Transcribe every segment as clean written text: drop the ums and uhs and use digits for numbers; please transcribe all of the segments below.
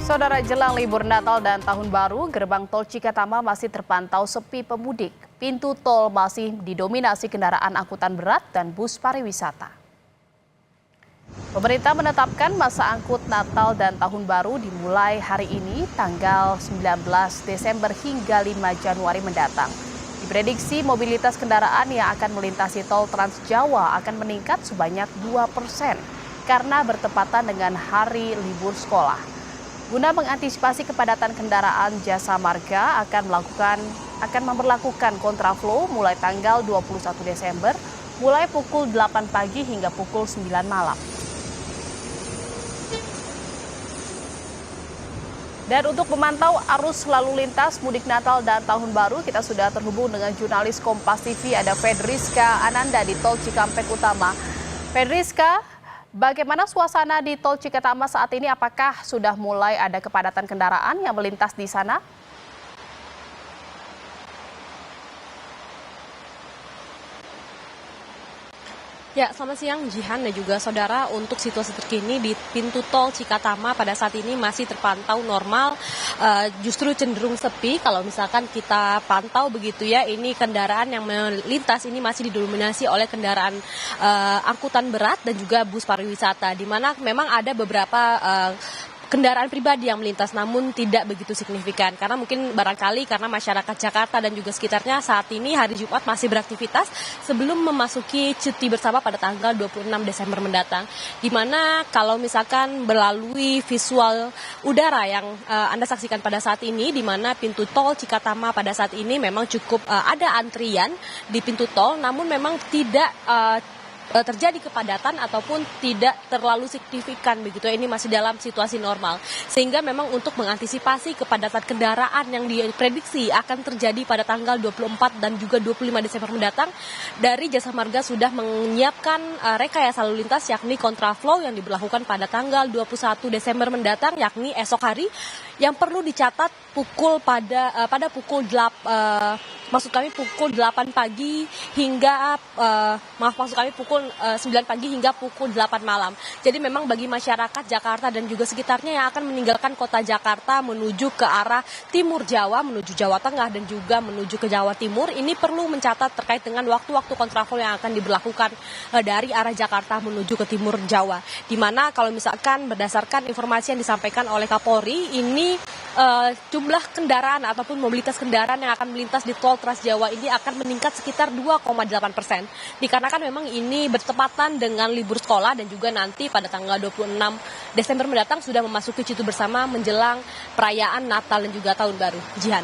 Saudara, jelang libur Natal dan Tahun Baru, gerbang tol Cikatama masih terpantau sepi pemudik. Pintu tol masih didominasi kendaraan angkutan berat dan bus pariwisata. Pemerintah menetapkan masa angkut Natal dan Tahun Baru dimulai hari ini, tanggal 19 Desember hingga 5 Januari mendatang. Diprediksi mobilitas kendaraan yang akan melintasi tol Trans Jawa akan meningkat sebanyak 2% karena bertepatan dengan hari libur sekolah. Guna mengantisipasi kepadatan kendaraan, Jasa Marga akan memperlakukan kontraflow mulai tanggal 21 Desember, mulai pukul 8 pagi hingga pukul 9 malam. Dan untuk memantau arus lalu lintas mudik Natal dan Tahun Baru, kita sudah terhubung dengan jurnalis Kompas TV, ada Fedriska Ananda di Tol Cikampek Utama. Fedriska, bagaimana suasana di Tol Cikatama saat ini? Apakah sudah mulai ada kepadatan kendaraan yang melintas di sana? Ya, selamat siang Jihan dan juga saudara. Untuk situasi terkini di pintu tol Cikatama pada saat ini masih terpantau normal, justru cenderung sepi. Kalau misalkan kita pantau begitu ya, ini kendaraan yang melintas ini masih didominasi oleh kendaraan angkutan berat dan juga bus pariwisata, di mana memang ada beberapa kendaraan pribadi yang melintas, namun tidak begitu signifikan karena mungkin barangkali karena masyarakat Jakarta dan juga sekitarnya saat ini hari Jumat masih beraktivitas sebelum memasuki cuti bersama pada tanggal 26 Desember mendatang, di mana kalau misalkan melalui visual udara yang Anda saksikan pada saat ini, di mana pintu tol Cikatama pada saat ini memang cukup ada antrian di pintu tol, namun memang tidak terjadi kepadatan ataupun tidak terlalu signifikan begitu. Ini masih dalam situasi normal, sehingga memang untuk mengantisipasi kepadatan kendaraan yang diprediksi akan terjadi pada tanggal 24 dan juga 25 Desember mendatang, dari Jasa Marga sudah menyiapkan rekayasa lalu lintas yakni kontraflow yang diberlakukan pada tanggal 21 Desember mendatang, yakni esok hari, yang perlu dicatat pada pukul 8 pagi hingga pukul 9 pagi hingga pukul 8 malam. Jadi memang bagi masyarakat Jakarta dan juga sekitarnya yang akan meninggalkan kota Jakarta menuju ke arah timur Jawa, menuju Jawa Tengah dan juga menuju ke Jawa Timur, ini perlu mencatat terkait dengan waktu-waktu kontraflow yang akan diberlakukan dari arah Jakarta menuju ke timur Jawa. Di mana kalau misalkan berdasarkan informasi yang disampaikan oleh Kapolri, ini jumlah kendaraan ataupun mobilitas kendaraan yang akan melintas di tol Trans Jawa ini akan meningkat sekitar 2,8%. Dikarenakan memang ini bertepatan dengan libur sekolah dan juga nanti pada tanggal 26 Desember mendatang sudah memasuki cuti bersama menjelang perayaan Natal dan juga Tahun Baru. Jihan.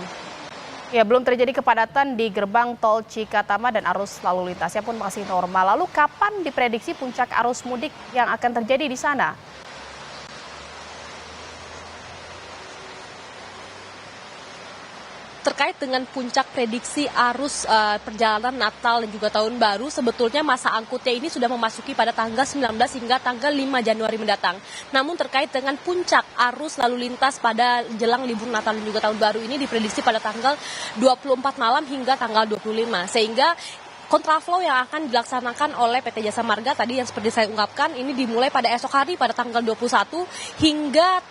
Ya, belum terjadi kepadatan di gerbang tol Cikatama dan arus lalu lintasnya pun masih normal. Lalu kapan diprediksi puncak arus mudik yang akan terjadi di sana? Terkait dengan puncak prediksi arus perjalanan Natal dan juga Tahun Baru, sebetulnya masa angkutnya ini sudah memasuki pada tanggal 19 hingga tanggal 5 Januari mendatang. Namun terkait dengan puncak arus lalu lintas pada jelang libur Natal dan juga Tahun Baru ini diprediksi pada tanggal 24 malam hingga tanggal 25. Sehingga kontraflow yang akan dilaksanakan oleh PT Jasa Marga tadi yang seperti saya ungkapkan ini dimulai pada esok hari pada tanggal 21 hingga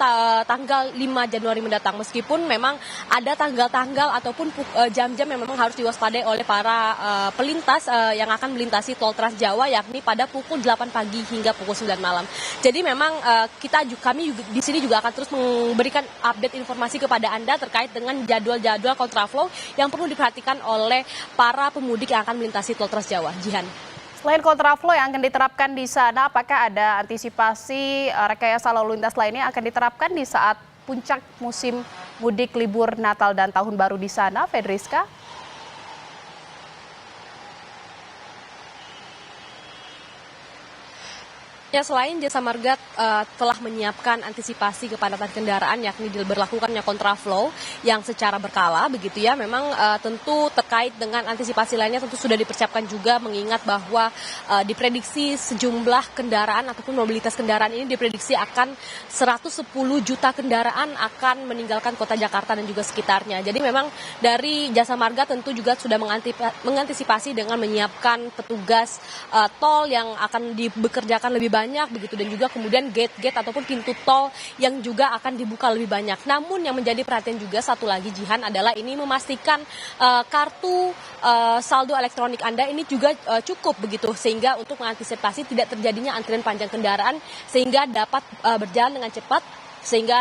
tanggal 5 Januari mendatang. Meskipun memang ada tanggal-tanggal ataupun jam-jam yang memang harus diwaspadai oleh para pelintas yang akan melintasi tol Trans Jawa, yakni pada pukul 8 pagi hingga pukul 9 malam. Jadi memang kami di sini juga akan terus memberikan update informasi kepada Anda terkait dengan jadwal-jadwal kontraflow yang perlu diperhatikan oleh para pemudik yang akan melintasi tol Trans Jawa. Jihan. Selain kontraflow yang akan diterapkan di sana, apakah ada antisipasi rekayasa lalu lintas lainnya yang akan diterapkan di saat puncak musim mudik libur Natal dan Tahun Baru di sana, Fedriska? Ya, selain Jasa Marga telah menyiapkan antisipasi kepadatan kendaraan yakni diberlakukannya kontraflow yang secara berkala begitu ya, memang tentu terkait dengan antisipasi lainnya tentu sudah dipersiapkan juga, mengingat bahwa diprediksi sejumlah kendaraan ataupun mobilitas kendaraan ini diprediksi akan 110 juta kendaraan akan meninggalkan kota Jakarta dan juga sekitarnya. Jadi memang dari Jasa Marga tentu juga sudah mengantisipasi dengan menyiapkan petugas tol yang akan dibekerjakan lebih banyak banyak begitu, dan juga kemudian gate-gate ataupun pintu tol yang juga akan dibuka lebih banyak. Namun yang menjadi perhatian juga satu lagi, Jihan, adalah ini memastikan kartu saldo elektronik Anda ini juga cukup begitu, sehingga untuk mengantisipasi tidak terjadinya antrian panjang kendaraan, sehingga dapat berjalan dengan cepat, sehingga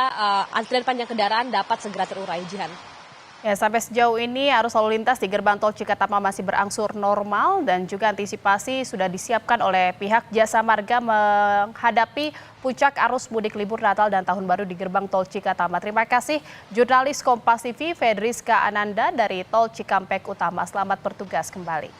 antrian panjang kendaraan dapat segera terurai, Jihan. Ya, sampai sejauh ini arus lalu lintas di gerbang tol Cikatama masih berangsur normal dan juga antisipasi sudah disiapkan oleh pihak Jasa Marga menghadapi puncak arus mudik libur Natal dan Tahun Baru di gerbang tol Cikatama. Terima kasih jurnalis Kompas TV Fedriska Ananda dari Tol Cikampek Utama. Selamat bertugas kembali.